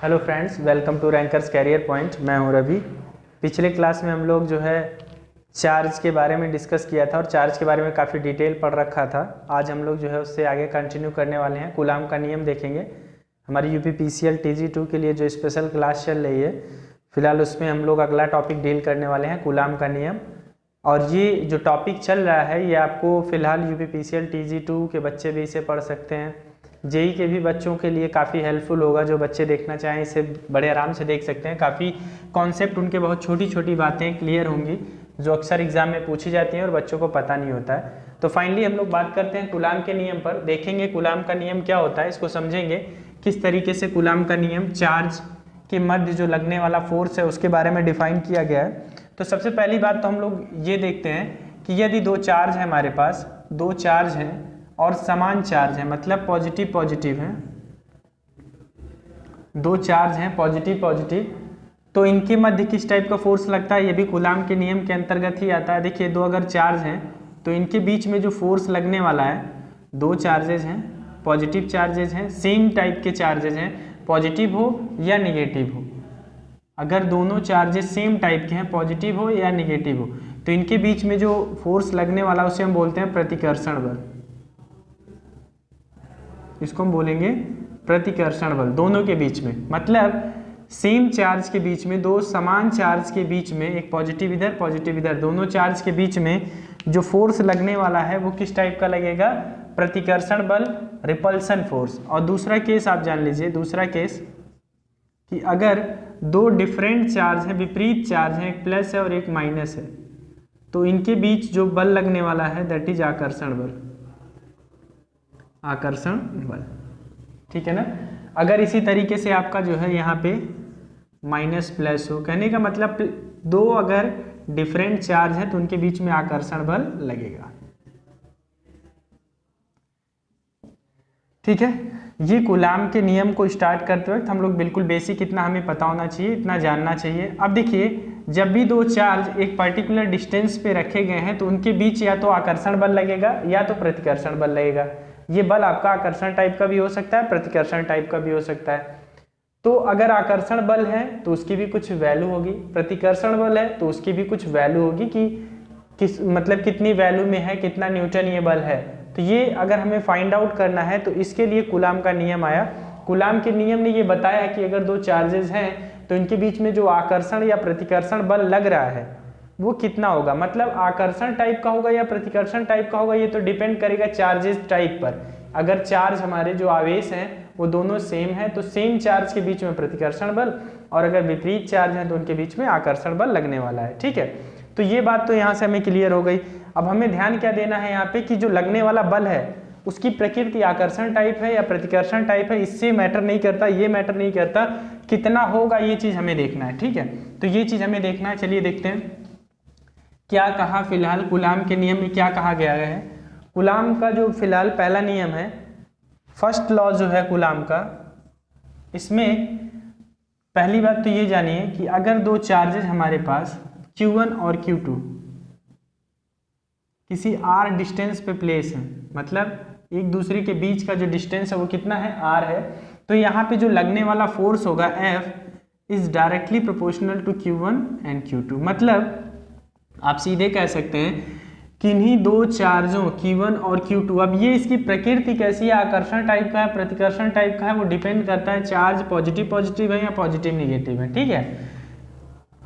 Hello friends, welcome to Rankers Career Point. मैं हूं रवि। पिछले क्लास में हम लोग जो है चार्ज के बारे में डिस्कस किया था और चार्ज के बारे में काफ़ी डिटेल पढ़ रखा था। आज हम लोग जो है उससे आगे कंटिन्यू करने वाले हैं। कूलाम का नियम देखेंगे। हमारी यूपीपीसीएल TG2 के लिए जो स्पेशल क्लास चल रही है, फिलहाल उसमें हम लोग अगला टॉपिक डील करने वाले हैं, कूलाम का नियम। और ये जो टॉपिक चल रहा है ये आपको फिलहाल यूपीपीसीएल TG2 के बच्चे भी इसे पढ़ सकते हैं। जेई के भी बच्चों के लिए काफ़ी हेल्पफुल होगा। जो बच्चे देखना चाहें इसे बड़े आराम से देख सकते हैं। काफ़ी कॉन्सेप्ट उनके बहुत छोटी छोटी बातें क्लियर होंगी जो अक्सर एग्जाम में पूछी जाती हैं और बच्चों को पता नहीं होता है। तो फाइनली हम लोग बात करते हैं कूलाम के नियम पर। देखेंगे कूलाम का नियम क्या होता है, इसको समझेंगे किस तरीके से कूलाम का नियम चार्ज के मध्य जो लगने वाला फोर्स है उसके बारे में डिफाइन किया गया है। तो सबसे पहली बात तो हम लोग ये देखते हैं कि यदि दो चार्ज है, हमारे पास दो चार्ज हैं और समान चार्ज है, मतलब पॉजिटिव पॉजिटिव है, दो चार्ज हैं पॉजिटिव पॉजिटिव, तो इनके मध्य किस टाइप का फोर्स लगता है ये भी कूलाम के नियम के अंतर्गत ही आता है। देखिए, दो अगर चार्ज हैं तो इनके बीच में जो फोर्स लगने वाला है, दो चार्जेज हैं, पॉजिटिव चार्जेज हैं, सेम टाइप के चार्जेज हैं, पॉजिटिव हो या निगेटिव हो। अगर दोनों चार्जेस सेम टाइप के हैं, पॉजिटिव हो या निगेटिव हो, तो इनके बीच में जो फोर्स लगने वाला उसे हम बोलते हैं प्रतिकर्षण बल। इसको हम बोलेंगे प्रतिकर्षण बल। दोनों के बीच में, मतलब सेम चार्ज के बीच में, दो समान चार्ज के बीच में, एक पॉजिटिव इधर, दोनों चार्ज के बीच में जो फोर्स लगने वाला है वो किस टाइप का लगेगा, प्रतिकर्षण बल, रिपल्सन फोर्स। और दूसरा केस आप जान लीजिए, दूसरा केस कि अगर दो डिफरेंट चार्ज हैं, विपरीत चार्ज हैं, एक प्लस है और एक माइनस है, तो इनके बीच जो बल लगने वाला है दैट इज आकर्षण बल, आकर्षण बल। ठीक है ना। अगर इसी तरीके से आपका जो है यहाँ पे माइनस प्लस हो, कहने का मतलब दो अगर डिफरेंट चार्ज है तो उनके बीच में आकर्षण बल लगेगा। ठीक है। ये कूलाम के नियम को स्टार्ट करते वक्त हम लोग बिल्कुल बेसिक इतना हमें पता होना चाहिए, इतना जानना चाहिए। अब देखिए, जब भी दो चार्ज एक पर्टिकुलर डिस्टेंस पे रखे गए हैं तो उनके बीच या तो आकर्षण बल लगेगा या तो प्रतिकर्षण बल लगेगा। ये बल आपका आकर्षण टाइप का भी हो सकता है, प्रतिकर्षण टाइप का भी हो सकता है। तो अगर आकर्षण बल है तो उसकी भी कुछ वैल्यू होगी, प्रतिकर्षण बल है तो उसकी भी कुछ वैल्यू होगी कि किस मतलब कितनी वैल्यू में है, कितना न्यूटन ये बल है। तो ये अगर हमें फाइंड आउट करना है तो इसके लिए कूलाम का नियम आया। कूलाम के नियम ने ये बताया कि अगर दो चार्जेस हैं तो इनके बीच में जो आकर्षण या प्रतिकर्षण बल लग रहा है वो कितना होगा, मतलब आकर्षण टाइप का होगा या प्रतिकर्षण टाइप का होगा, ये तो डिपेंड करेगा चार्जेस टाइप पर। अगर चार्ज हमारे जो आवेश हैं वो दोनों सेम है तो सेम चार्ज के बीच में प्रतिकर्षण बल, और अगर विपरीत चार्ज है तो उनके बीच में आकर्षण बल लगने वाला है। ठीक है। तो ये बात तो यहाँ से हमें क्लियर हो गई। अब हमें ध्यान क्या देना है यहाँ पे कि जो लगने वाला बल है उसकी प्रकृति आकर्षण टाइप है या प्रतिकर्षण टाइप है, इससे मैटर नहीं करता, ये मैटर नहीं करता कितना होगा, ये चीज हमें देखना है। ठीक है। तो ये चीज हमें देखना है। चलिए देखते हैं क्या कहा फिलहाल कूलाम के नियम में क्या कहा गया है। कूलाम का जो फिलहाल पहला नियम है, फर्स्ट लॉ जो है कूलाम का, इसमें पहली बात तो ये जानिए कि अगर दो चार्जेस हमारे पास Q1 और Q2 किसी r डिस्टेंस पे प्लेस है, मतलब एक दूसरे के बीच का जो डिस्टेंस है वो कितना है, r है, तो यहाँ पे जो लगने वाला फोर्स होगा F is directly proportional to Q1 and Q2। मतलब आप सीधे कह सकते हैं किन्हीं दो चार्जों Q1 और Q2, अब ये इसकी प्रकृति कैसी है, आकर्षण टाइप का है, प्रतिकर्षण टाइप का है, वो डिपेंड करता है चार्ज पॉजिटिव पॉजिटिव है या पॉजिटिव निगेटिव है। ठीक है।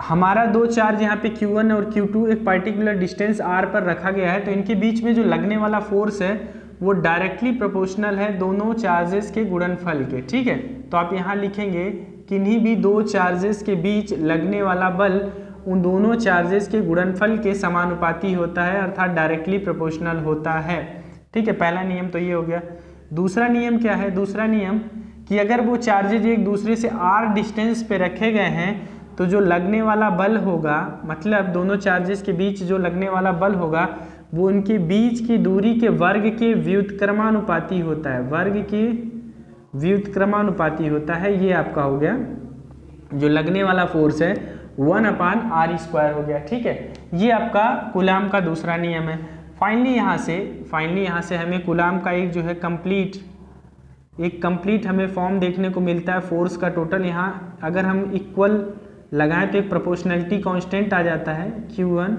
हमारा दो चार्ज यहाँ पे Q1 और Q2 एक पर्टिकुलर डिस्टेंस r पर रखा गया है, तो इनके बीच में जो लगने वाला फोर्स है वो डायरेक्टली प्रोपोर्शनल है दोनों चार्जेस के गुणनफल के। ठीक है। तो आप यहाँ लिखेंगे किन्हीं भी दो चार्जेस के बीच लगने वाला बल उन दोनों चार्जेस के गुणनफल के समानुपाती होता है, अर्थात डायरेक्टली प्रोपोर्शनल होता है। ठीक है। पहला नियम तो ये हो गया। दूसरा नियम क्या है, दूसरा नियम कि अगर वो चार्जेस एक दूसरे से r डिस्टेंस पे रखे गए हैं तो जो लगने वाला बल होगा, मतलब दोनों चार्जेस के बीच जो लगने वाला बल होगा वो उनके बीच की दूरी के वर्ग के व्युत्क्रमानुपाती होता है, वर्ग के व्युत्क्रमानुपाती होता है। ये आपका हो गया जो लगने वाला फोर्स है 1/r² हो गया। ठीक है। ये आपका कूलाम का दूसरा नियम है। फाइनली यहाँ से हमें कूलाम का एक जो है कंप्लीट एक कंप्लीट हमें फॉर्म देखने को मिलता है फोर्स का टोटल। यहाँ अगर हम इक्वल लगाएं तो एक प्रोपोर्शनलिटी कांस्टेंट आ जाता है Q1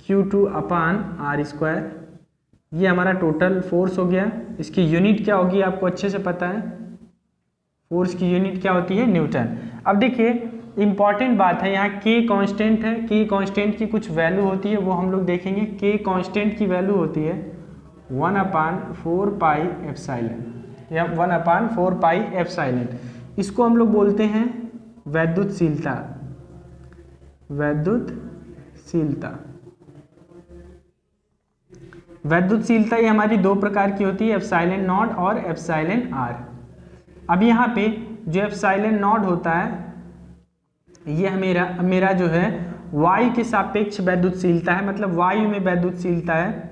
Q2 upon R square. ये हमारा टोटल फोर्स हो गया। इसकी यूनिट क्या होगी आपको अच्छे से पता है, फोर्स की यूनिट क्या होती है, न्यूटन। अब देखिए इंपॉर्टेंट बात है, यहाँ K कांस्टेंट है, K कांस्टेंट की कुछ वैल्यू होती है वो हम लोग देखेंगे। K कांस्टेंट की वैल्यू होती है 1/4 पाई एप्सिलॉन या 1/4 पाई एप्सिलॉन। इसको हम लोग बोलते हैं वैद्युतशीलता। वैद्युतशीलता वैद्युतशीलता ये हमारी दो प्रकार की होती है, एप्सिलॉन नॉट और एप्सिलॉन आर। अब यहाँ पे जो एप्सिलॉन नॉट होता है ये मेरा जो है वायु के सापेक्ष वैद्युतशीलता है, मतलब वायु में वैद्युतशीलता है।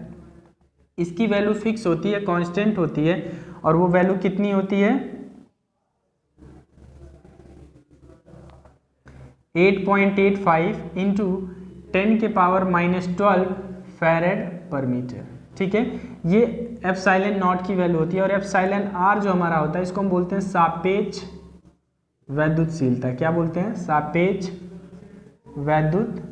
इसकी वैल्यू फिक्स होती है, कांस्टेंट होती है, और वो वैल्यू कितनी होती है 8.85 इंटू 10⁻⁻12 फैरेड पर मीटर। ठीक है, ये एप्सिलॉन नॉट की वैल्यू होती है। और एप्सिलॉन आर जो हमारा होता है इसको हम बोलते हैं सापेक्ष वैद्युतशीलता। क्या बोलते हैं, सापेक्ष वैद्युतशीलता।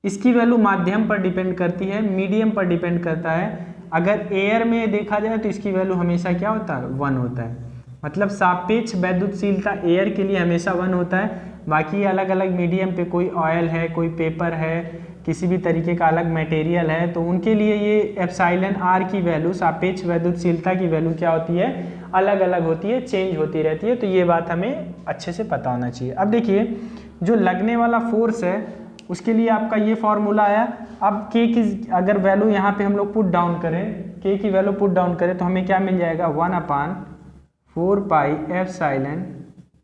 इसकी वैल्यू माध्यम पर डिपेंड करती है, मीडियम पर डिपेंड करता है। अगर एयर में देखा जाए तो इसकी वैल्यू हमेशा क्या होता है 1 होता है, मतलब सापेक्ष वैद्युतशीलता एयर के लिए हमेशा 1 होता है। बाकी अलग अलग मीडियम पे कोई ऑयल है, कोई पेपर है, किसी भी तरीके का अलग मटेरियल है, तो उनके लिए ये एप्सिलॉन आर की वैल्यू, सापेक्ष वैद्युतशीलता की वैल्यू क्या होती है, अलग अलग होती है, चेंज होती रहती है। तो ये बात हमें अच्छे से पता होना चाहिए। अब देखिए जो लगने वाला फोर्स है उसके लिए आपका ये फॉर्मूला आया। अब K की अगर वैल्यू यहाँ पे हम लोग पुट डाउन करें, K की वैल्यू पुट डाउन करें तो हमें क्या मिल जाएगा 1/4 pi epsilon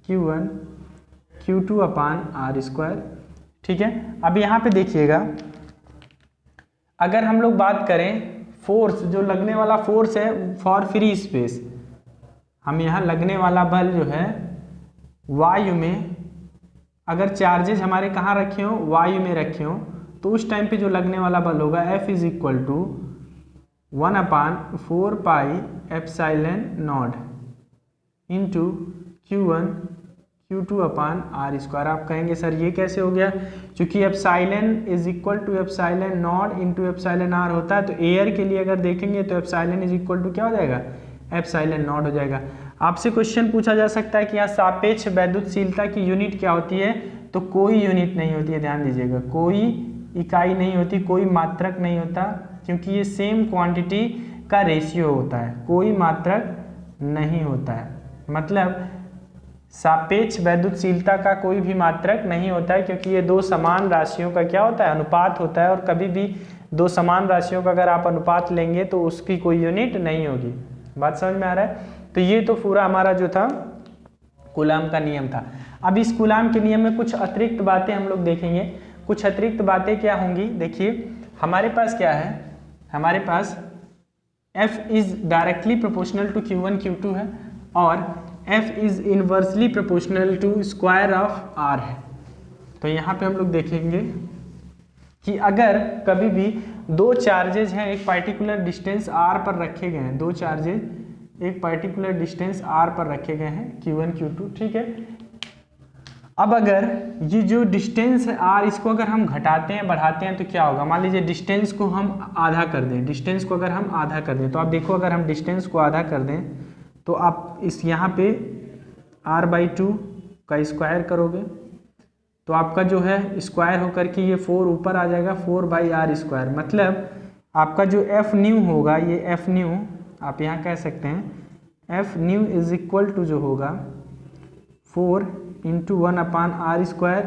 Q1 Q2 upon R square. ठीक है, अब यहाँ पे देखिएगा अगर हम लोग बात करें फोर्स, जो लगने वाला फोर्स है फॉर फ्री स्पेस, हम यहाँ लगने वाला बल जो है वायु में, अगर चार्जेज हमारे कहाँ रखे हो, वायु में रखे हो, तो उस टाइम पे जो लगने वाला बल होगा F is equal to 1/4 pi epsilon not into Q1 Q2 upon R square. आप कहेंगे सर ये कैसे हो गया, क्योंकि epsilon is equal to epsilon not into epsilon R होता है। तो एयर के लिए अगर देखेंगे तो एप्सिलॉन इज इक्वल टू क्या हो जाएगा, एप्सिलॉन नॉट हो जाएगा। आपसे क्वेश्चन पूछा जा सकता है कि यहाँ सापेक्ष वैद्युतशीलता की यूनिट क्या होती है, तो कोई यूनिट नहीं होती है, ध्यान दीजिएगा, कोई इकाई नहीं होती, कोई मात्रक नहीं होता, क्योंकि ये सेम क्वांटिटी का रेशियो होता है, कोई मात्रक नहीं होता है। मतलब सापेक्ष वैद्युतशीलता का कोई भी मात्रक नहीं होता है, क्योंकि ये दो समान राशियों का क्या होता है, अनुपात होता है। और कभी भी दो समान राशियों का अगर आप अनुपात लेंगे तो उसकी कोई यूनिट नहीं होगी। बात समझ में आ रहा है। तो ये तो पूरा हमारा जो था कूलाम का नियम था। अब इस कूलाम के नियम में कुछ अतिरिक्त बातें हम लोग देखेंगे। कुछ अतिरिक्त बातें क्या होंगी, देखिए हमारे पास क्या है, हमारे पास F is directly proportional to Q1 Q2 है और F is inversely proportional to square of R है। तो यहाँ पे हम लोग देखेंगे कि अगर कभी भी दो चार्जेज हैं एक पर्टिकुलर डिस्टेंस R पर रखे गए हैं, दो चार्जेज एक पर्टिकुलर डिस्टेंस R पर रखे गए हैं Q1 Q2, ठीक है। अब अगर ये जो डिस्टेंस है R, इसको अगर हम घटाते हैं बढ़ाते हैं तो क्या होगा, मान लीजिए डिस्टेंस को हम आधा कर दें, डिस्टेंस को अगर हम आधा कर दें तो आप देखो अगर हम डिस्टेंस को आधा कर दें तो आप इस यहाँ पे R/2 का स्क्वायर करोगे तो आपका जो है स्क्वायर होकर के ये 4 ऊपर आ जाएगा, 4/R स्क्वायर। मतलब आपका जो F न्यू होगा, ये F न्यू आप यहाँ कह सकते हैं F new is equal to जो होगा 4 इंटू 1/R स्क्वायर।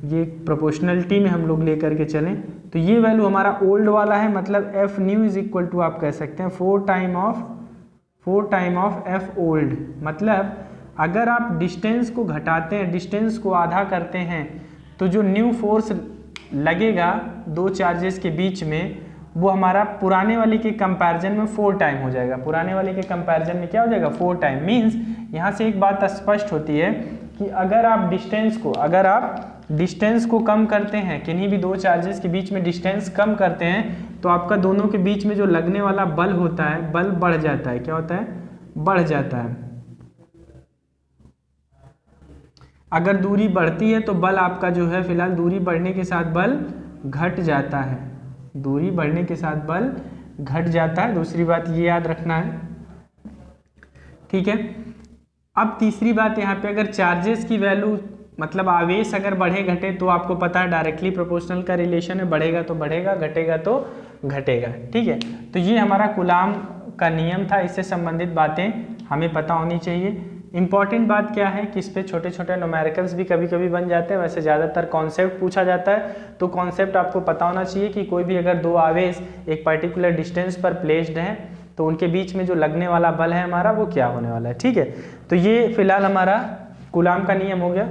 ये प्रोपोर्शनलिटी में हम लोग लेकर के चलें तो ये वैल्यू हमारा ओल्ड वाला है, मतलब F new is equal to आप कह सकते हैं 4 टाइम ऑफ F ओल्ड। मतलब अगर आप डिस्टेंस को घटाते हैं, डिस्टेंस को आधा करते हैं तो जो न्यू फोर्स लगेगा दो चार्जेस के बीच में वो हमारा पुराने वाले के कंपैरिजन में 4 टाइम हो जाएगा। पुराने वाले के कंपैरिजन में क्या हो जाएगा, 4 टाइम। मीन्स यहाँ से एक बात स्पष्ट होती है कि अगर आप डिस्टेंस को, अगर आप डिस्टेंस को कम करते हैं, किन्हीं भी दो चार्जेस के बीच में डिस्टेंस कम करते हैं, तो आपका दोनों के बीच में जो लगने वाला बल होता है, बल बढ़ जाता है। क्या होता है? बढ़ जाता है। अगर दूरी बढ़ती है तो बल आपका जो है, फिलहाल दूरी बढ़ने के साथ बल घट जाता है, दूरी बढ़ने के साथ बल घट जाता है। दूसरी बात ये याद रखना है, ठीक है। अब तीसरी बात यहाँ पे, अगर चार्जेस की वैल्यू मतलब आवेश अगर बढ़े घटे तो आपको पता है डायरेक्टली प्रोपोर्शनल का रिलेशन है, बढ़ेगा तो बढ़ेगा, घटेगा तो घटेगा, ठीक है। तो ये हमारा कूलाम का नियम था, इससे संबंधित बातें हमें पता होनी चाहिए। इंपॉर्टेंट बात क्या है कि इस पे छोटे छोटे न्यूमेरिकल्स भी कभी कभी बन जाते हैं, वैसे ज़्यादातर कॉन्सेप्ट पूछा जाता है, तो कॉन्सेप्ट आपको पता होना चाहिए कि कोई भी अगर दो आवेश एक पर्टिकुलर डिस्टेंस पर प्लेस्ड हैं तो उनके बीच में जो लगने वाला बल है हमारा वो क्या होने वाला है, ठीक है। तो ये फिलहाल हमारा कूलाम का नियम हो गया।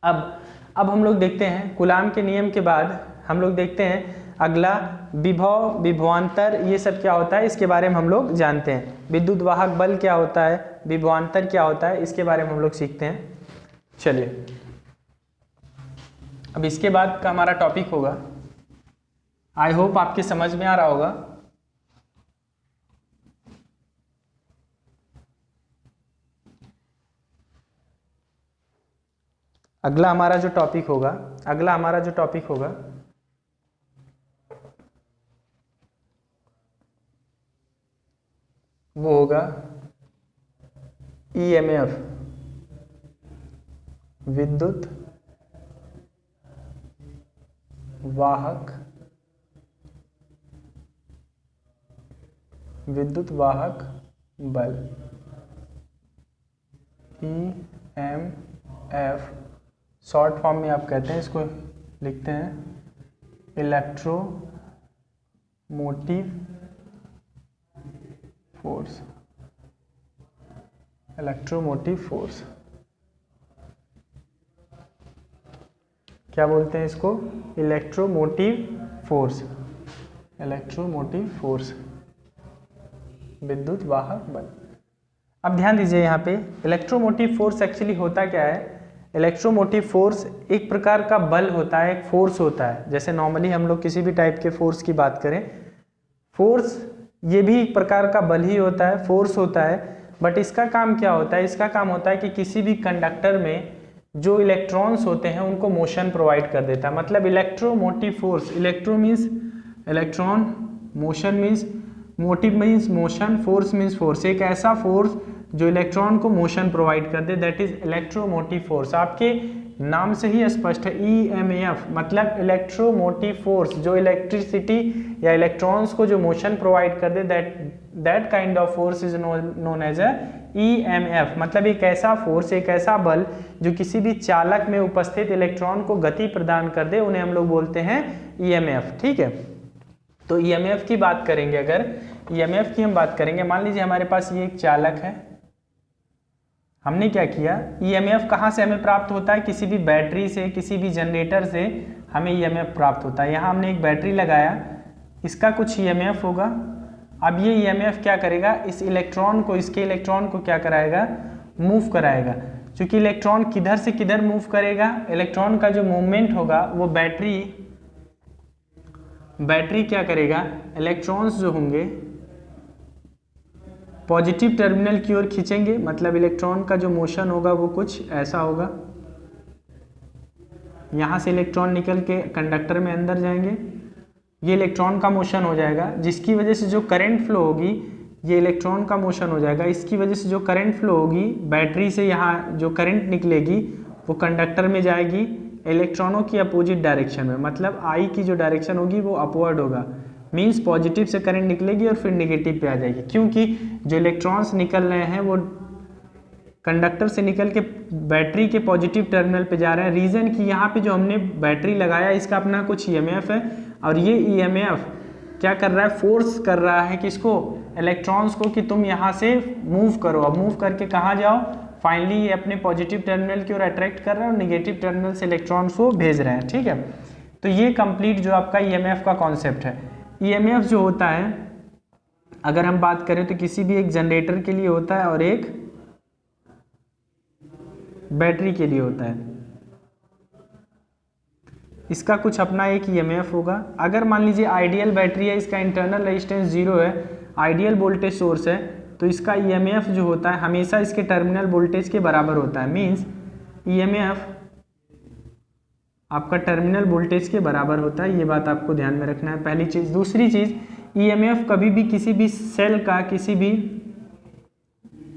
अब हम लोग देखते हैं कूलाम के नियम के बाद हम लोग देखते हैं अगला विभव, विभवांतर, ये सब क्या होता है इसके बारे में हम लोग जानते हैं। विद्युत वाहक बल क्या होता है, विभवांतर क्या होता है, इसके बारे में हम लोग सीखते हैं। चलिए, अब इसके बाद का हमारा टॉपिक होगा, आई होप आपके समझ में आ रहा होगा, अगला हमारा जो टॉपिक होगा वो होगा ईएमएफ, विद्युत वाहक बल, ईएमएफ शॉर्ट फॉर्म में आप कहते हैं, इसको लिखते हैं इलेक्ट्रोमोटिव फोर्स, क्या बोलते हैं इसको? इलेक्ट्रोमोटिव फोर्स, विद्युत वाहक बल। अब ध्यान दीजिए यहाँ पे, इलेक्ट्रोमोटिव फोर्स एक्चुअली होता क्या है? इलेक्ट्रोमोटिव फोर्स एक प्रकार का बल होता है, एक फोर्स होता है। जैसे नॉर्मली हम लोग किसी भी टाइप के फोर्स की बात करें, फोर्स ये भी एक प्रकार का बल ही होता है, फोर्स होता है। बट इसका काम क्या होता है? इसका काम होता है कि किसी भी कंडक्टर में जो इलेक्ट्रॉन्स होते हैं उनको मोशन प्रोवाइड कर देता है। मतलब electromotive force, electro means electron, motion means motive means motion, force means force, एक ऐसा फोर्स जो इलेक्ट्रॉन को मोशन प्रोवाइड कर दे, दैट इज इलेक्ट्रोमोटिव फोर्स। आपके नाम से ही स्पष्ट है, ईएमएफ मतलब इलेक्ट्रोमोटिव फोर्स, जो इलेक्ट्रिसिटी या इलेक्ट्रॉन्स को जो मोशन प्रोवाइड कर दे, that kind of force is known as a EMF. मतलब एक ऐसा फोर्स, एक ऐसा बल जो किसी भी चालक में उपस्थित इलेक्ट्रॉन को गति प्रदान कर दे, उन्हें हम लोग बोलते हैं ईएमएफ, ठीक है। तो ईएमएफ की बात करेंगे, अगर ईएमएफ की हम बात करेंगे, मान लीजिए हमारे पास ये एक चालक है, हमने क्या किया, ईएमएफ कहाँ से हमें प्राप्त होता है? किसी भी बैटरी से, किसी भी जनरेटर से हमें ईएमएफ प्राप्त होता है। यहाँ हमने एक बैटरी लगाया, इसका कुछ ईएमएफ होगा। अब ये ईएमएफ क्या करेगा? इस इलेक्ट्रॉन को, इसके इलेक्ट्रॉन को क्या कराएगा? मूव कराएगा। क्योंकि इलेक्ट्रॉन किधर से किधर मूव करेगा, इलेक्ट्रॉन का जो मूवमेंट होगा वो बैटरी क्या करेगा? इलेक्ट्रॉन्स जो होंगे पॉजिटिव टर्मिनल की ओर खींचेंगे। मतलब इलेक्ट्रॉन का जो मोशन होगा वो कुछ ऐसा होगा, यहाँ से इलेक्ट्रॉन निकल के कंडक्टर में अंदर जाएंगे, ये इलेक्ट्रॉन का मोशन हो जाएगा, जिसकी वजह से जो करंट फ्लो होगी ये इलेक्ट्रॉन का मोशन हो जाएगा। इसकी वजह से जो करंट फ्लो होगी बैटरी से, यहाँ जो करंट निकलेगी वो कंडक्टर में जाएगी इलेक्ट्रॉनों की अपोजिट डायरेक्शन में। मतलब आई की जो डायरेक्शन होगी वो अपवर्ड होगा, मीन्स पॉजिटिव से करंट निकलेगी और फिर नेगेटिव पे आ जाएगी। क्योंकि जो इलेक्ट्रॉन्स निकल रहे हैं वो कंडक्टर से निकल के बैटरी के पॉजिटिव टर्मिनल पे जा रहे हैं। रीज़न कि यहाँ पे जो हमने बैटरी लगाया इसका अपना कुछ ईएमएफ है, और ये ईएमएफ क्या कर रहा है? फोर्स कर रहा है किसको? इलेक्ट्रॉन्स को, कि तुम यहाँ से मूव करो। अब मूव करके कहाँ जाओ? फाइनली ये अपने पॉजिटिव टर्मिनल की ओर अट्रैक्ट कर रहे हैं और नेगेटिव टर्मिनल से इलेक्ट्रॉन्स को भेज रहे हैं, ठीक है। तो ये कंप्लीट जो आपका ईएमएफ का कॉन्सेप्ट है। ईएमएफ जो होता है, अगर हम बात करें तो किसी भी एक जनरेटर के लिए होता है और एक बैटरी के लिए होता है। इसका कुछ अपना एक ईएमएफ होगा। अगर मान लीजिए आइडियल बैटरी है, इसका इंटरनल रेजिस्टेंस 0 है, आइडियल वोल्टेज सोर्स है, तो इसका ईएमएफ जो होता है हमेशा इसके टर्मिनल वोल्टेज के बराबर होता है। मीन्स ईएमएफ आपका टर्मिनल वोल्टेज के बराबर होता है, ये बात आपको ध्यान में रखना है, पहली चीज़। दूसरी चीज़, ईएमएफ कभी भी किसी भी सेल का, किसी भी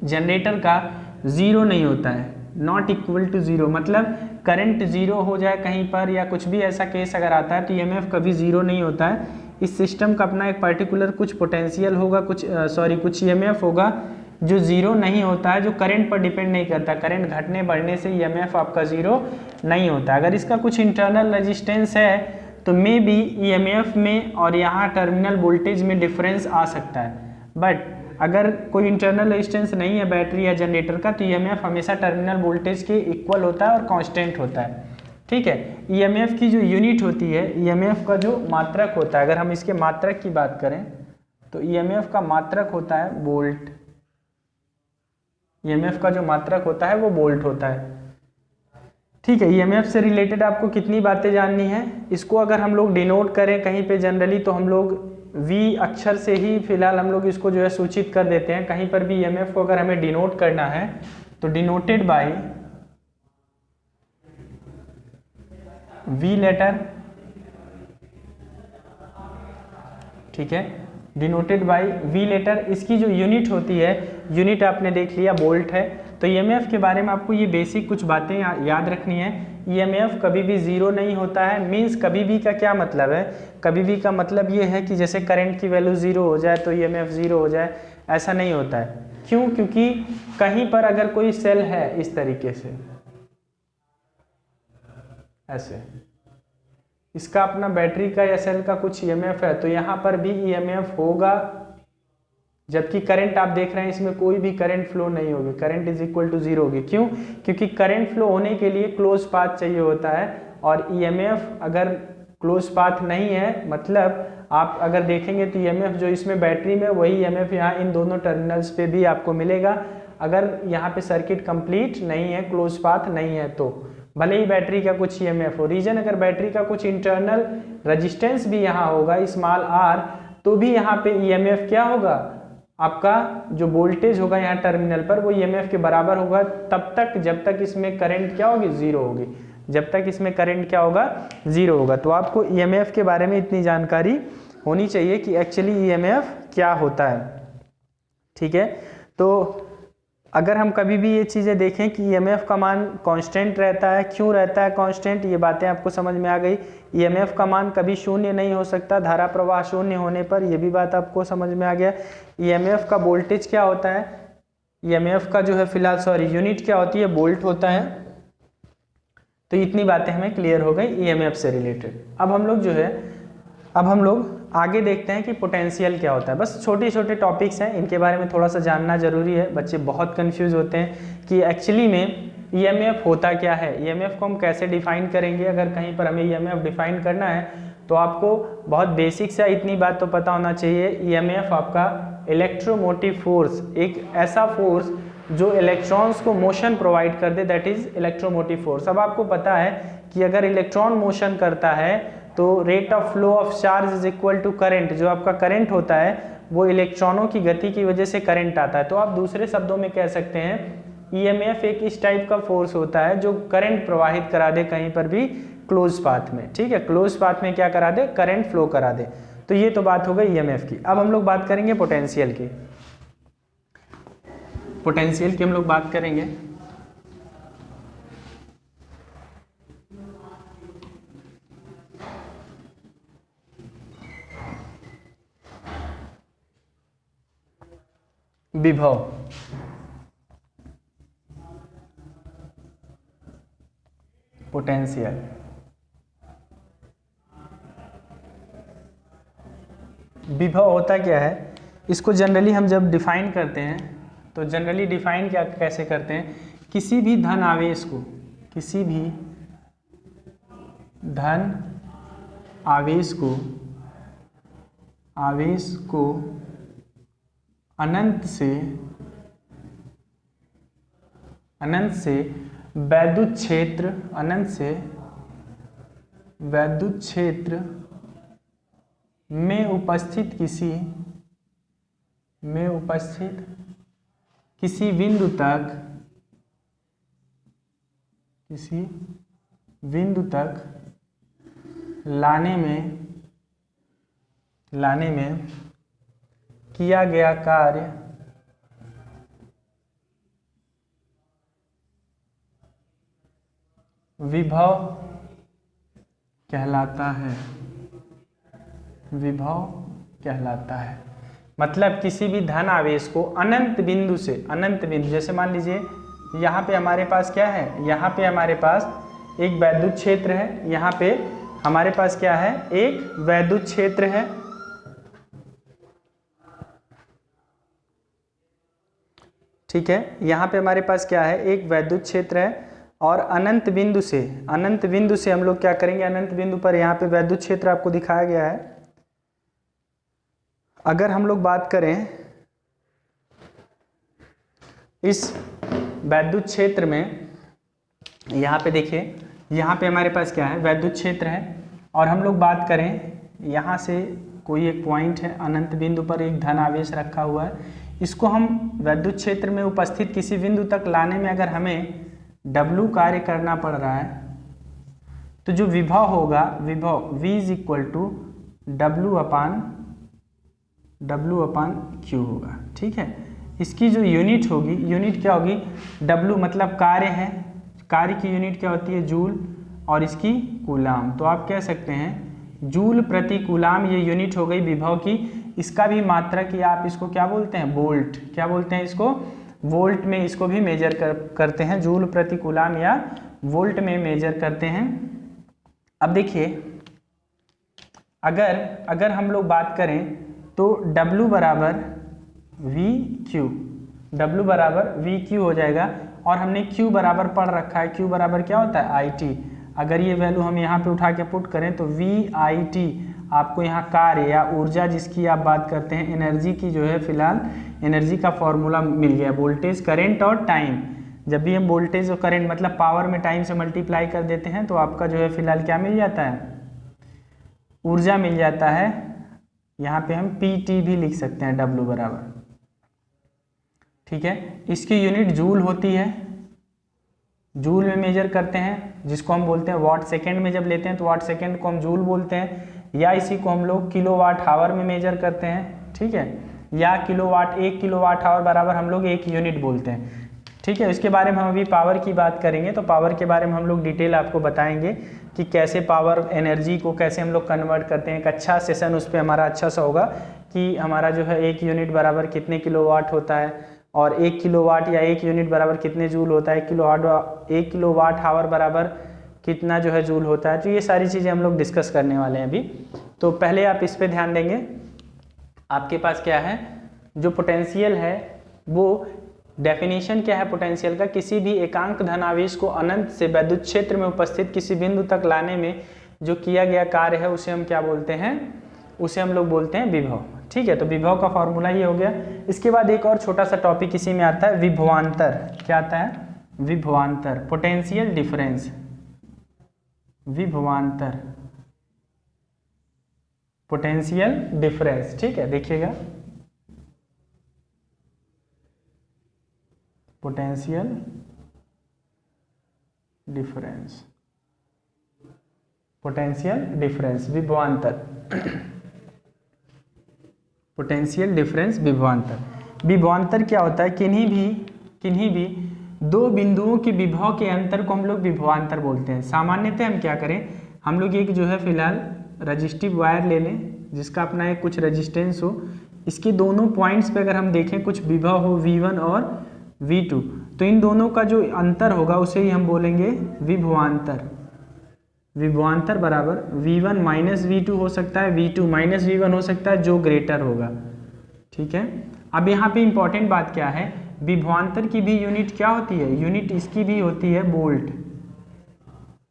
जनरेटर का 0 नहीं होता है, नॉट इक्वल टू 0। मतलब करंट 0 हो जाए कहीं पर या कुछ भी ऐसा केस अगर आता है तो ईएमएफ कभी 0 नहीं होता है। इस सिस्टम का अपना एक पर्टिकुलर कुछ पोटेंशियल होगा, कुछ ईएमएफ होगा जो 0 नहीं होता है, जो करंट पर डिपेंड नहीं करता। करंट घटने बढ़ने से ईएमएफ आपका 0 नहीं होता। अगर इसका कुछ इंटरनल रेजिस्टेंस है तो मे बी ईएमएफ में और यहाँ टर्मिनल वोल्टेज में डिफरेंस आ सकता है। बट अगर कोई इंटरनल रेजिस्टेंस नहीं है बैटरी या जनरेटर का तो ईएमएफ हमेशा टर्मिनल वोल्टेज के इक्वल होता है और कांस्टेंट होता है। ठीक है, ईएमएफ की जो यूनिट होती है, ईएमएफ का जो मात्रक होता है, अगर हम इसके मात्रक की बात करें तो ईएमएफ का मात्रक होता है वोल्ट। ईएमएफ का जो मात्रक होता है वो वोल्ट होता है। ठीक है, ईएमएफ से रिलेटेड आपको कितनी बातें जाननी है, इसको अगर हम लोग डिनोट करें कहीं पे जनरली तो हम लोग वी अक्षर से ही फिलहाल हम लोग इसको जो है सूचित कर देते हैं। कहीं पर भी ईएमएफ को अगर हमें डिनोट करना है तो डिनोटेड बाय वी लेटर। ठीक है, डिनोटेड बाय वी लेटर। इसकी जो यूनिट होती है, यूनिट आपने देख लिया वोल्ट है। तो ईएमएफ के बारे में आपको ये बेसिक कुछ बातें याद रखनी है। ईएमएफ कभी भी 0 नहीं होता है। मींस कभी भी का क्या मतलब है, कभी भी का मतलब ये है कि जैसे करंट की वैल्यू 0 हो जाए तो ईएमएफ 0 हो जाए, ऐसा नहीं होता है। क्यों? क्योंकि कहीं पर अगर कोई सेल है इस तरीके से, ऐसे इसका अपना बैटरी का या सेल का कुछ ईएमएफ है तो यहाँ पर भी ईएमएफ होगा, जबकि करंट आप देख रहे हैं इसमें कोई भी करंट फ्लो नहीं होगी, करंट इज इक्वल टू 0 होगी। क्यों? क्योंकि करंट फ्लो होने के लिए क्लोज पाथ चाहिए होता है और ईएमएफ अगर क्लोज पाथ नहीं है, मतलब आप अगर देखेंगे तो ईएमएफ जो इसमें बैटरी में वही ईएमएफ यहाँ इन दोनों टर्मिनल्स पे भी आपको मिलेगा। अगर यहाँ पे सर्किट कंप्लीट नहीं है, क्लोज पाथ नहीं है, तो भले ही बैटरी का कुछ ईएमएफ हो। रीजन अगर बैटरी का कुछ इंटरनल रेजिस्टेंस भी यहाँ होगा स्मॉल r, तो भी यहाँ पे ईएमएफ क्या होगा, आपका जो वोल्टेज होगा यहाँ टर्मिनल पर वो ईएमएफ के बराबर होगा तब तक जब तक इसमें करंट क्या होगी, 0 होगी। जब तक इसमें करंट क्या होगा, 0 होगा। तो आपको ईएमएफ के बारे में इतनी जानकारी होनी चाहिए कि एक्चुअली ईएमएफ क्या होता है। ठीक है, तो अगर हम कभी भी ये चीज़ें देखें कि ईएमएफ का मान कांस्टेंट रहता है, क्यों रहता है कांस्टेंट, ये बातें आपको समझ में आ गई। ईएमएफ का मान कभी शून्य नहीं हो सकता, धारा प्रवाह शून्य होने पर, ये भी बात आपको समझ में आ गया। ईएमएफ का वोल्टेज क्या होता है, ईएमएफ का जो है फिलहाल यूनिट क्या होती है, वोल्ट होता है। तो इतनी बातें हमें क्लियर हो गई ईएमएफ से रिलेटेड। अब हम लोग आगे देखते हैं कि पोटेंशियल क्या होता है। बस छोटे छोटे टॉपिक्स हैं, इनके बारे में थोड़ा सा जानना जरूरी है। बच्चे बहुत कंफ्यूज होते हैं कि एक्चुअली में ईएमएफ होता क्या है, ईएमएफ को हम कैसे डिफाइन करेंगे। अगर कहीं पर हमें ईएमएफ डिफाइन करना है तो आपको बहुत बेसिक सा इतनी बात तो पता होना चाहिए। ईएमएफ आपका इलेक्ट्रोमोटिव फोर्स, एक ऐसा फोर्स जो इलेक्ट्रॉन्स को मोशन प्रोवाइड कर दे, दैट इज इलेक्ट्रोमोटिव फोर्स। अब आपको पता है कि अगर इलेक्ट्रॉन मोशन करता है तो rate of flow of charge is equal to current. जो आपका करंट होता है वो इलेक्ट्रॉनों की गति की वजह से करंट आता है। तो आप दूसरे शब्दों में कह सकते हैं ईएमएफ एक इस टाइप का फोर्स होता है जो करंट प्रवाहित करा दे कहीं पर भी क्लोज पाथ में। ठीक है, क्लोज पाथ में क्या करा दे, करंट फ्लो करा दे। तो ये तो बात हो गई ईएमएफ की। अब हम लोग बात करेंगे पोटेंशियल की। पोटेंशियल की हम लोग बात करेंगे। विभव, पोटेंशियल, विभव होता क्या है, इसको जनरली हम जब डिफाइन करते हैं तो जनरली डिफाइन क्या कैसे करते हैं, किसी भी धन आवेश को, किसी भी धन आवेश को अनंत से वैद्युत क्षेत्र, अनंत से वैद्युत क्षेत्र में उपस्थित किसी बिंदु तक लाने में किया गया कार्य विभव कहलाता है। मतलब किसी भी धन आवेश को अनंत बिंदु, जैसे मान लीजिए यहाँ पे हमारे पास क्या है, यहाँ पे हमारे पास एक वैद्युत क्षेत्र है, यहाँ पे हमारे पास क्या है, एक वैद्युत क्षेत्र है। ठीक है, यहाँ पे हमारे पास क्या है, एक वैद्युत क्षेत्र है और अनंत बिंदु से हम लोग क्या करेंगे, अनंत बिंदु पर यहाँ पे वैद्युत क्षेत्र आपको दिखाया गया है। अगर हम लोग बात करें इस वैद्युत क्षेत्र में, यहाँ पे देखिए, यहाँ पे हमारे पास क्या है, वैद्युत क्षेत्र है और हम लोग बात करें यहाँ से कोई एक पॉइंट है, अनंत बिंदु पर एक धन आवेश रखा हुआ है। इसको हम वैद्युत क्षेत्र में उपस्थित किसी बिंदु तक लाने में अगर हमें W कार्य करना पड़ रहा है तो जो विभव होगा, V is equal to W upon Q होगा। ठीक है, इसकी जो यूनिट होगी, यूनिट क्या होगी, W मतलब कार्य है, कार्य की यूनिट क्या होती है, जूल, और इसकी कूलाम। तो आप कह सकते हैं जूल प्रति कूलाम, ये यूनिट हो गई विभव की। इसका भी मात्रक की आप इसको क्या बोलते हैं, वोल्ट। क्या बोलते हैं इसको, वोल्ट में इसको भी मेजर करते हैं, जूल प्रति कूलाम या वोल्ट में मेजर करते हैं। अब देखिए, अगर हम लोग बात करें तो W बराबर VQ हो जाएगा और हमने Q बराबर पढ़ रखा है, Q बराबर क्या होता है, IT। अगर ये वैल्यू हम यहाँ पे उठा के पुट करें तो VIT आपको यहाँ कार्य या ऊर्जा जिसकी आप बात करते हैं, एनर्जी की जो है, फिलहाल एनर्जी का फॉर्मूला मिल गया, वोल्टेज, करंट और टाइम। जब भी हम वोल्टेज और करंट मतलब पावर में टाइम से मल्टीप्लाई कर देते हैं तो आपका जो है फिलहाल क्या मिल जाता है, ऊर्जा मिल जाता है। यहाँ पे हम PT भी लिख सकते हैं, W बराबर। ठीक है, इसकी यूनिट जूल होती है, जूल में मेजर करते हैं, जिसको हम बोलते हैं वाट सेकेंड में जब लेते हैं तो वाट सेकेंड को हम जूल बोलते हैं, या इसी को हम लोग किलोवाट आवर में मेजर करते हैं। ठीक है, या किलोवाट, 1 किलोवाट आवर बराबर हम लोग 1 यूनिट बोलते हैं। ठीक है, इसके बारे में हम अभी पावर की बात करेंगे तो पावर के बारे में हम लोग डिटेल आपको बताएंगे कि कैसे पावर एनर्जी को कैसे हम लोग कन्वर्ट करते हैं। एक अच्छा सेशन उस पर हमारा अच्छा सा होगा कि हमारा जो है 1 यूनिट बराबर कितने किलोवाट होता है और 1 किलोवाट या 1 यूनिट बराबर कितने जूल होता है, 1 किलोवाट आवर बराबर कितना जो है जूल होता है। तो ये सारी चीज़ें हम लोग डिस्कस करने वाले हैं अभी। तो पहले आप इस पे ध्यान देंगे, आपके पास क्या है, जो पोटेंशियल है वो डेफिनेशन क्या है पोटेंशियल का, किसी भी एकांक धनावेश को अनंत से वैद्युत क्षेत्र में उपस्थित किसी बिंदु तक लाने में जो किया गया कार्य है उसे हम क्या बोलते हैं, उसे हम लोग बोलते हैं विभव। ठीक है, तो विभव का फॉर्मूला ये हो गया। इसके बाद एक और छोटा सा टॉपिक इसी में आता है, विभवांतर। क्या आता है, विभवांतर, पोटेंशियल डिफरेंस, विभवांतर, पोटेंशियल डिफरेंस। ठीक है, देखिएगा, पोटेंशियल डिफरेंस, पोटेंशियल डिफरेंस, विभवांतर, पोटेंशियल डिफरेंस, विभवांतर। विभवांतर क्या होता है, किन्हीं भी दो बिंदुओं के विभव के अंतर को हम लोग विभवांतर बोलते हैं। सामान्यतः हम क्या करें, हम लोग एक जो है फिलहाल रजिस्टिव वायर ले लें जिसका अपना एक कुछ रेजिस्टेंस हो, इसके दोनों पॉइंट्स पे अगर हम देखें कुछ विभव हो V1 और V2, तो इन दोनों का जो अंतर होगा उसे ही हम बोलेंगे विभवांतर। विभवांतर बराबर V1 माइनस V2 हो सकता है, V2 माइनस V1 हो सकता है, जो ग्रेटर होगा। ठीक है, अब यहाँ पे इंपॉर्टेंट बात क्या है, विभवांतर की भी यूनिट क्या होती है, यूनिट इसकी भी होती है वोल्ट,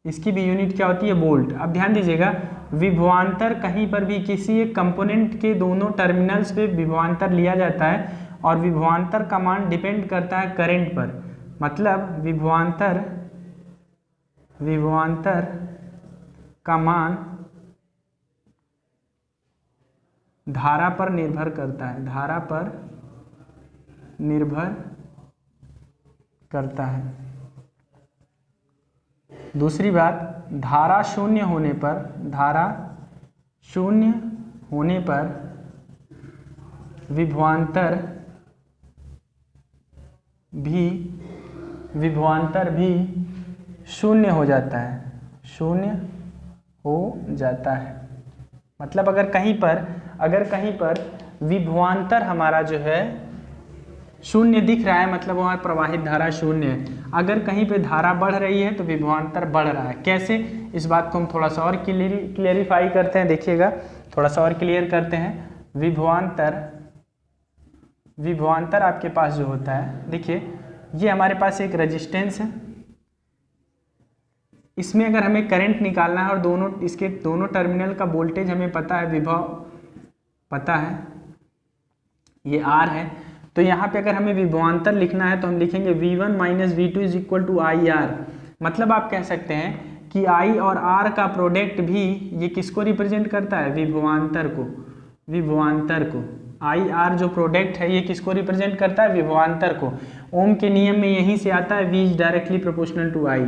इसकी भी यूनिट क्या होती है, वोल्ट। अब ध्यान दीजिएगा, विभवांतर कहीं पर भी किसी एक कंपोनेंट के दोनों टर्मिनल्स पे विभवांतर लिया जाता है और विभवांतर का मान डिपेंड करता है करंट पर। मतलब विभवांतर का मान धारा पर निर्भर करता है, धारा पर निर्भर करता है। दूसरी बात, धारा शून्य होने पर, धारा शून्य होने पर विभवांतर भी शून्य हो जाता है, शून्य हो जाता है। मतलब अगर कहीं पर विभवांतर हमारा जो है शून्य दिख रहा है, मतलब वहाँ प्रवाहित धारा शून्य है। अगर कहीं पे धारा बढ़ रही है तो विभवांतर बढ़ रहा है। कैसे, इस बात को हम थोड़ा सा और क्लियरिफाई करते हैं। देखिएगा, थोड़ा सा और क्लियर करते हैं। विभवांतर आपके पास जो होता है, देखिए ये हमारे पास एक रेजिस्टेंस है, इसमें अगर हमें करंट निकालना है और इसके दोनों टर्मिनल का वोल्टेज हमें पता है, विभव पता है, ये R है। तो यहाँ पे अगर हमें विभवांतर लिखना है तो हम लिखेंगे V1 minus V2 is equal to IR। मतलब आप कह सकते हैं कि I और R का प्रोडक्ट भी ये किसको रिप्रेजेंट करता है, विभवांतर को। IR जो प्रोडक्ट है ये किसको रिप्रेजेंट करता है, विभवांतर को। ओम के नियम में यहीं से आता है V is directly proportional to I।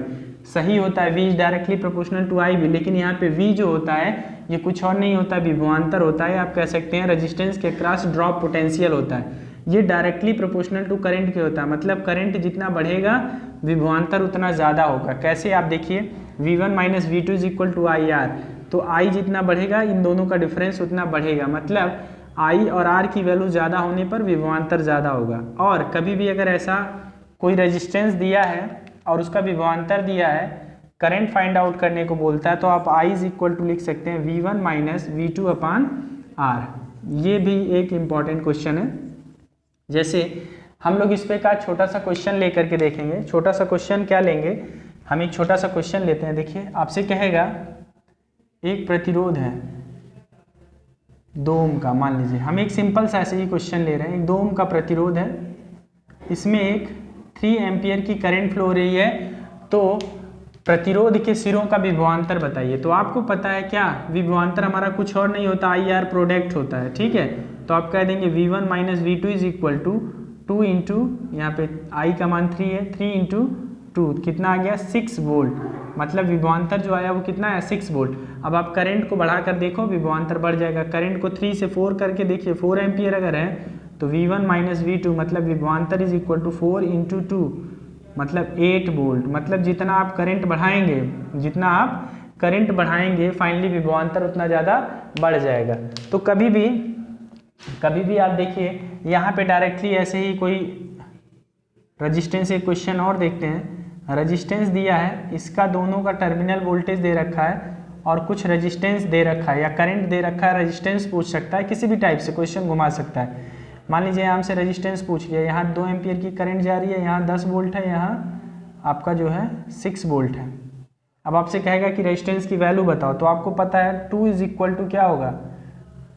सही होता है V is directly proportional to I भी, लेकिन यहाँ पे V जो होता है ये कुछ और नहीं होता, विभवांतर होता है। आप कह सकते हैं रेजिस्टेंस के क्रॉस ड्रॉप पोटेंशियल होता है। ये डायरेक्टली प्रोपोर्शनल टू करंट के होता है, मतलब करंट जितना बढ़ेगा विभवांतर उतना ज़्यादा होगा। कैसे, आप देखिए V1 minus V2 is equal to IR, तो I जितना बढ़ेगा इन दोनों का डिफरेंस उतना बढ़ेगा। मतलब I और R की वैल्यू ज़्यादा होने पर विभवांतर ज़्यादा होगा। और कभी भी अगर ऐसा कोई रेजिस्टेंस दिया है और उसका विभवांतर दिया है, करंट फाइंड आउट करने को बोलता है, तो आप I इज इक्वल टू लिख सकते हैं V1 minus V2 upon R। ये भी एक इम्पॉर्टेंट क्वेश्चन है। जैसे हम लोग इस पे का छोटा सा क्वेश्चन लेकर के देखेंगे। छोटा सा क्वेश्चन क्या लेंगे, हम एक छोटा सा क्वेश्चन लेते हैं। देखिए, आपसे कहेगा एक प्रतिरोध है 2 ओम का, मान लीजिए हम एक सिंपल सा ऐसे ही क्वेश्चन ले रहे हैं। एक 2 ओम का प्रतिरोध है, इसमें एक 3 एम्पियर की करंट फ्लो हो रही है, तो प्रतिरोध के सिरों का विभवांतर बताइए। तो आपको पता है क्या, विभवांतर हमारा कुछ और नहीं होता, IR प्रोडक्ट होता है। ठीक है, तो आप कह देंगे V1 minus V2 is equal to 2 into, यहाँ पे I का मान 3 है, 3 इंटू 2 कितना आ गया, 6 वोल्ट। मतलब विभवांतर जो आया वो कितना है, 6 वोल्ट। अब आप करंट को बढ़ा कर देखो, विभवांतर बढ़ जाएगा। करंट को 3 से 4 करके देखिए, 4 एम्पियर अगर है तो V1 माइनस V2 मतलब विभवांतर इज इक्वल टू 4 इंटू 2 मतलब 8 वोल्ट। मतलब जितना आप करंट बढ़ाएंगे फाइनली विभवांतर उतना ज़्यादा बढ़ जाएगा। तो कभी भी आप देखिए यहाँ पे डायरेक्टली ऐसे ही कोई रेजिस्टेंस, एक क्वेश्चन और देखते हैं। रेजिस्टेंस दिया है, इसका दोनों का टर्मिनल वोल्टेज दे रखा है और कुछ रेजिस्टेंस दे रखा है या करंट दे रखा है। रेजिस्टेंस पूछ सकता है, किसी भी टाइप से क्वेश्चन घुमा सकता है। मान लीजिए यहाँ से रेजिस्टेंस पूछ लिया, यहाँ 2 एम्पियर की करंट जा रही है, यहाँ 10 वोल्ट है, यहाँ आपका जो है 6 वोल्ट है। अब आपसे कहेगा कि रेजिस्टेंस की वैल्यू बताओ, तो आपको पता है 2 इज इक्वल टू क्या होगा,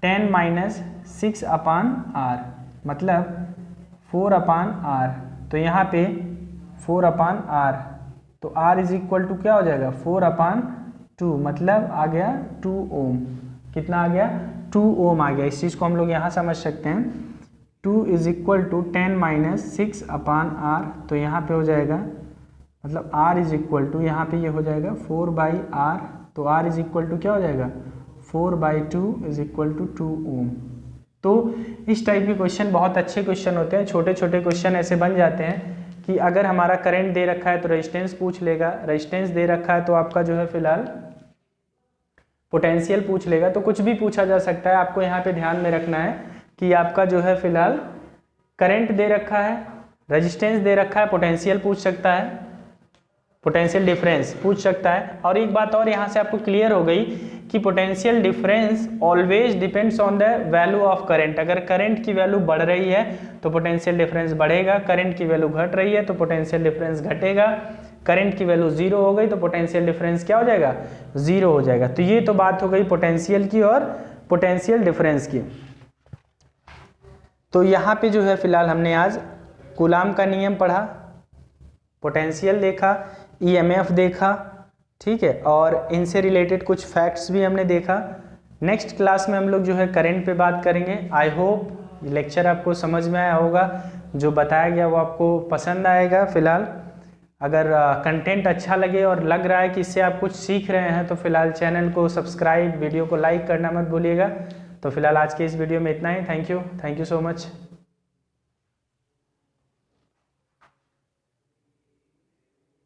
10 माइनस 6 अपान R, मतलब 4 अपान R। तो यहाँ पे 4 अपान R, तो R इज इक्वल टू क्या हो जाएगा, 4 अपान 2, मतलब आ गया 2 ओम। कितना आ गया, 2 ओम आ गया। इस चीज़ को हम लोग यहाँ समझ सकते हैं। 2 is equal to 10 minus 6 upon R, तो यहाँ पे हो जाएगा, मतलब R इज इक्वल टू, यहाँ पे ये हो जाएगा 4 बाई R, तो R इज इक्वल टू क्या हो जाएगा, 4/2 इज इक्वल टू 2 ओम। तो इस टाइप के क्वेश्चन बहुत अच्छे क्वेश्चन होते हैं। छोटे छोटे क्वेश्चन ऐसे बन जाते हैं कि अगर हमारा करंट दे रखा है तो रेजिस्टेंस पूछ लेगा, रेजिस्टेंस दे रखा है तो आपका जो है फिलहाल पोटेंशियल पूछ लेगा। तो कुछ भी पूछा जा सकता है। आपको यहाँ पे ध्यान में रखना है कि आपका जो है फिलहाल करंट दे रखा है, रेजिस्टेंस दे रखा है, पोटेंशियल पूछ सकता है, पोटेंशियल डिफरेंस पूछ सकता है। और एक बात और यहाँ से आपको क्लियर हो गई कि potential difference always depends on the value of current. अगर करंट की वैल्यू बढ़ रही है तो पोटेंशियल डिफरेंस बढ़ेगा, करंट की वैल्यू घट रही है तो पोटेंशियल डिफरेंस घटेगा, करंट की वैल्यू 0 हो गई तो पोटेंशियल डिफरेंस क्या हो जाएगा, 0 हो जाएगा। तो ये तो बात हो गई पोटेंशियल की और पोटेंशियल डिफरेंस की। तो यहाँ पे जो है फिलहाल हमने आज कूलाम का नियम पढ़ा, पोटेंशियल देखा, ईएमएफ देखा, ठीक है, और इनसे रिलेटेड कुछ फैक्ट्स भी हमने देखा। नेक्स्ट क्लास में हम लोग जो है करंट पे बात करेंगे। आई होप लेक्चर आपको समझ में आया होगा, जो बताया गया वो आपको पसंद आएगा। फिलहाल अगर कंटेंट अच्छा लगे और लग रहा है कि इससे आप कुछ सीख रहे हैं तो फिलहाल चैनल को सब्सक्राइब, वीडियो को लाइक करना मत भूलिएगा। तो फिलहाल आज के इस वीडियो में इतना ही। Thank you so much.